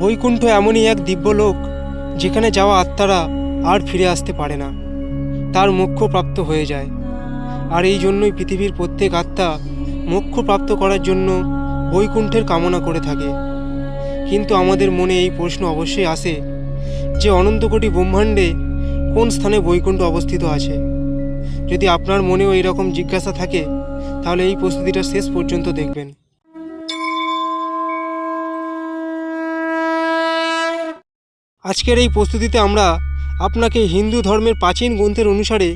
বৈকুণ্ঠ এমনই এক দিব্যলোক যেখানে যাওয়া আত্মারা আর ফিরে আসতে পারে না, তার মোক্ষ প্রাপ্ত হয়ে যায়। আর এই জন্যই পৃথিবীর প্রত্যেক আত্মা মোক্ষ প্রাপ্ত করার জন্য বৈকুণ্ঠের কামনা করে থাকে। কিন্তু আমাদের মনে এই প্রশ্ন অবশ্যই আসে যে অনন্ত কোটি ব্রহ্মাণ্ডে কোন স্থানে বৈকুণ্ঠ অবস্থিত আছে। যদি আপনার মনেও এইরকম জিজ্ঞাসা থাকে তাহলে এই প্রস্তুতিটা শেষ পর্যন্ত দেখবেন। আজকের এই প্রস্তুতিতে আমরা আপনাকে হিন্দু ধর্মের প্রাচীন গ্রন্থের অনুসারে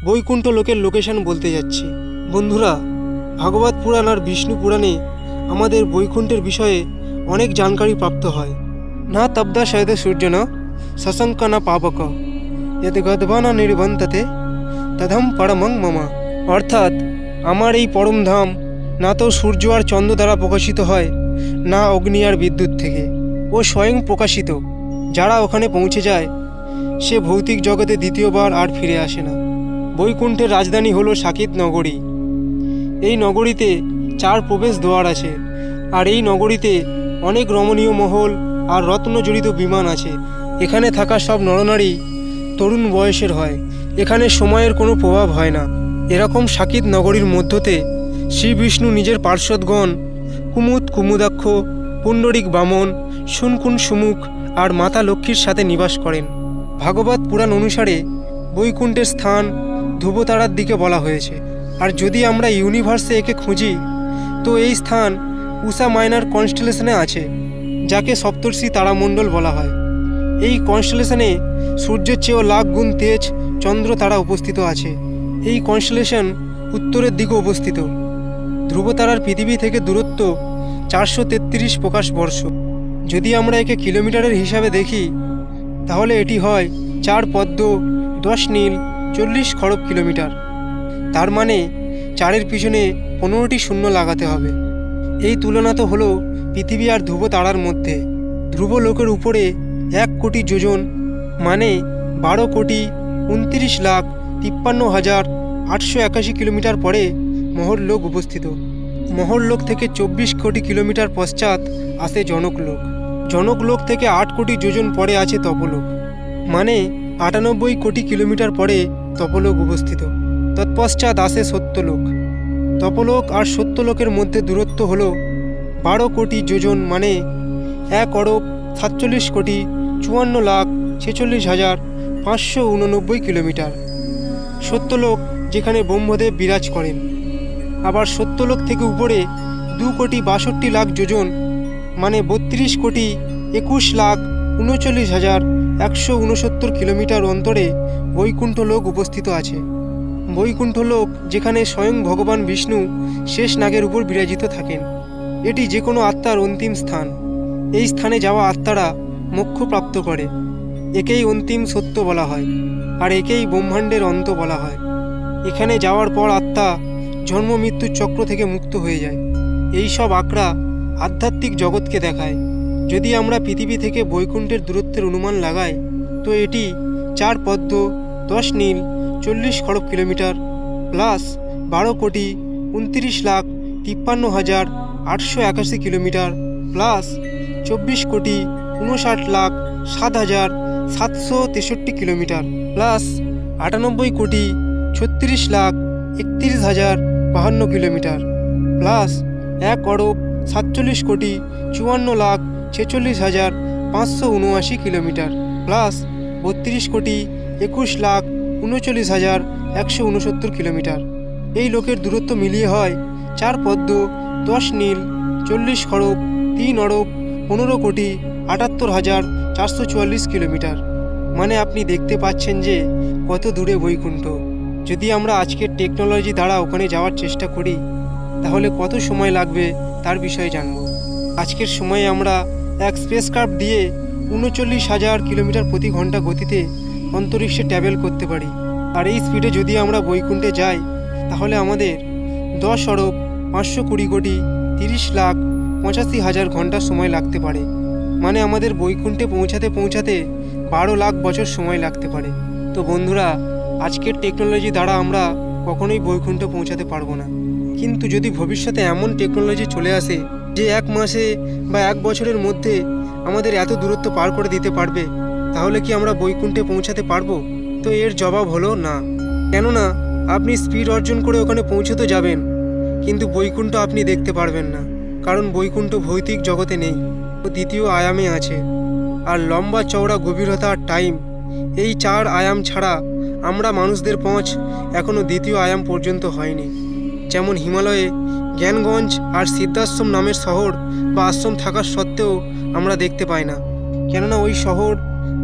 বৈকুণ্ঠ লোকের লোকেশন বলতে যাচ্ছি। বন্ধুরা, ভাগবত পুরাণ আর বিষ্ণু পুরাণে আমাদের বৈকুণ্ঠের বিষয়ে অনেক জানকারি প্রাপ্ত হয়। না তব্দা শয়দে সূর্য না শশঙ্ক না পাবক যদ গদ্বা না নির্বন্ততে তদম পরমং মমা। অর্থাৎ আমার এই পরম ধাম না তো সূর্য আর চন্দ্র দ্বারা প্রকাশিত হয়, না অগ্নি আর বিদ্যুৎ থেকে। ও স্বয়ং প্রকাশিত। যারা ওখানে পৌঁছে যায় সে ভৌতিক জগতে দ্বিতীয়বার আর ফিরে আসে না। বৈকুণ্ঠের রাজধানী হলো সাকেত নগরী। এই নগরীতে 4 প্রবেশ দ্বার আছে, আর এই নগরীতে অনেক রমণীয় মহল আর রত্নজড়িত বিমান আছে। এখানে থাকা সব নরনারী তরুণ বয়সের হয়। এখানে সময়ের কোনো প্রভাব হয় না। এরকম সাকেত নগরীর মধ্যতে শ্রী বিষ্ণু নিজের পার্শ্বদগণ কুমুদ কুমুদাক্ষ, পুণ্ডরিক বামন, শুনকুন সুমুখ আর মাতা লক্ষ্মীর সাথে নিবাস করেন। ভাগবত পুরাণ অনুসারে বৈকুণ্ঠের স্থান ধ্রুবতারার দিকে বলা হয়েছে। আর যদি আমরা ইউনিভার্সে একে খুঁজি তো এই স্থান উষা মাইনার কনস্টেলেশনে আছে, যাকে সপ্তর্ষি তারামণ্ডল বলা হয়। এই কনস্টেলেশনে সূর্যের চেয়েও লাখ গুণ তেজ চন্দ্র তারা উপস্থিত আছে। এই কনস্টেলেশন উত্তরের দিকে অবস্থিত। ধ্রুবতারার পৃথিবী থেকে দূরত্ব 433 প্রকাশ বর্ষ। যদি আমরা একে কিলোমিটারের হিসাবে দেখি তাহলে এটি হয় 4 পদ্ম 10 নীল 40 খড়গ কিলোমিটার। তার মানে 4-এর পিছনে 15টি শূন্য লাগাতে হবে। এই তুলনা তো হলো পৃথিবী আর ধ্রুব তারার মধ্যে। ধ্রুব লোকের উপরে 1 কোটি যোজন মানে 12,29,53,881 কিলোমিটার পরে মহরলোক উপস্থিত। মহরলোক থেকে 24 কোটি কিলোমিটার পশ্চাৎ আসে জনকলোক। জনকলোক থেকে 8 কোটি যোজন পরে আছে তপলোক, মানে 98 কোটি কিলোমিটার পরে তপলোক উপস্থিত। তৎপশ্চাৎ আসে সত্যলোক। তপলোক আর সত্যলোকের মধ্যে দূরত্ব হল 12 কোটি যোজন মানে 1,47,54,46,589 কিলোমিটার। সত্যলোক যেখানে ব্রহ্মদেব বিরাজ করেন। আবার সত্যলোক থেকে উপরে 2,62,00,000 যোজন মানে 32,21,39,169 কিলোমিটার অন্তরে বৈকুণ্ঠ লোক উপস্থিত আছে। বৈকুণ্ঠ লোক যেখানে স্বয়ং ভগবান বিষ্ণু শেষ নাগের উপর বিরাজিত থাকেন। এটি যে কোনো আত্মার অন্তিম স্থান। এই স্থানে যাওয়া আত্মারা মোক্ষ প্রাপ্ত করে। একেই অন্তিম সত্য বলা হয়, আর একেই ব্রহ্মাণ্ডের অন্ত বলা হয়। এখানে যাওয়ার পর আত্মা জন্ম মৃত্যুর চক্র থেকে মুক্ত হয়ে যায়। এই সব আঁকড়া আধ্যাত্মিক জগৎকে দেখায়। যদি আমরা পৃথিবী থেকে বৈকুণ্ঠের দূরত্বের অনুমান লাগাই তো এটি 4 পদ্ম 10 নীল 40 খড়গ kilometre plus 12,29,53,881 kilometre plus 24,59,07,763 kilometre plus 98,36,31,052 kilometre plus 1,47,54,46,579 kilometre plus 32,21,39,169 kilometre. এই লোকের দূরত্ব মিলিয়ে হয় 4 পদ্ম 10 নীল 40 খড়গ 3 অরব 15,78,444 কিলোমিটার। মানে আপনি দেখতে পাচ্ছেন যে কত দূরে বৈকুণ্ঠ। যদি আমরা আজকের টেকনোলজি দ্বারা ওখানে যাওয়ার চেষ্টা করি তাহলে কত সময় লাগবে তার বিষয়ে জানব। আজকের সময়ে আমরা এক স্পেসক্রাফট দিয়ে 39,000 কিলোমিটার প্রতি ঘন্টা গতিতে অন্তরিক্ষে ট্রাভেল করতে পারি। আর এই স্পিডে যদি আমরা বৈকুণ্ঠে যাই তাহলে আমাদের 10 অরব 520 কোটি 30,85,000 ঘন্টা সময় লাগতে পারে। মানে আমাদের বৈকুণ্ঠে পৌঁছাতে 12 লাখ বছর সময় লাগতে পারে। তো বন্ধুরা, আজকের টেকনোলজি দ্বারা আমরা কখনোই বৈকুণ্ঠে পৌঁছাতে পারবো না। কিন্তু যদি ভবিষ্যতে এমন টেকনোলজি চলে আসে যে 1 মাসে বা 1 বছরের মধ্যে আমাদের এত দূরত্ব পার করে দিতে পারবে, তাহলে কি আমরা বৈকুণ্ঠে পৌঁছাতে পারবো? তো এর জবাব হলো না। কেননা আপনি স্পিড অর্জন করে ওখানে পৌঁছতে যাবেন, কিন্তু বৈকুণ্ঠ আপনি দেখতে পারবেন না। কারণ বৈকুণ্ঠ ভৌতিক জগতে নেই, ও দ্বিতীয় আয়ামে আছে। আর লম্বা চওড়া গভীরতা আর টাইম, এই 4 আয়াম ছাড়া আমরা মানুষদের পৌঁছ এখনও দ্বিতীয় আয়াম পর্যন্ত হয়নি। যেমন হিমালয়ে জ্ঞানগঞ্জ আর সিদ্ধাশ্রম নামের শহর বা আশ্রম থাকার সত্ত্বেও আমরা দেখতে পাই না, কেননা ওই শহর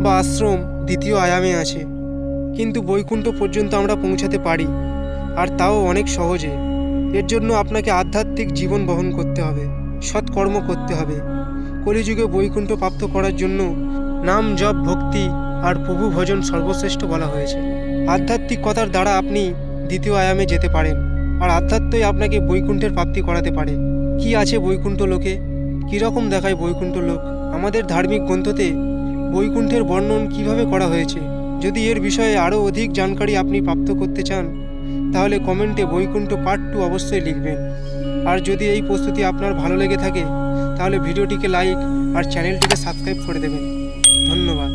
বা আশ্রম দ্বিতীয় আয়ামে আছে। কিন্তু বৈকুণ্ঠ পর্যন্ত আমরা পৌঁছাতে পারি, আর তাও অনেক সহজে। এর জন্য আপনাকে আধ্যাত্মিক জীবন বহন করতে হবে, সৎকর্ম করতে হবে। কলিযুগে বৈকুণ্ঠ প্রাপ্ত করার জন্য নাম জপ ভক্তি আর প্রভু ভজন সর্বশ্রেষ্ঠ বলা হয়েছে। আধ্যাত্মিকতার দ্বারা আপনি দ্বিতীয় আয়ামে যেতে পারেন, আর আধ্যাত্মই আপনাকে বৈকুণ্ঠের প্রাপ্তি করাতে পারে। কি আছে বৈকুণ্ঠ লোকে, কীরকম দেখায় বৈকুণ্ঠ লোক? আমাদের ধার্মিক গ্রন্থতে বৈকুণ্ঠের বর্ণন কিভাবে করা হয়েছে? যদি এর বিষয়ে আরও অধিক জানকারি আপনি প্রাপ্ত করতে চান, তাহলে কমেন্টে বৈকুণ্ঠ পার্ট 2 অবশ্যই লিখবেন। আর যদি এই প্রস্তুতি আপনার ভালো লেগে থাকে, তাহলে ভিডিওটিকে লাইক আর চ্যানেলটিকে সাবস্ক্রাইব করে দেবেন। ধন্যবাদ।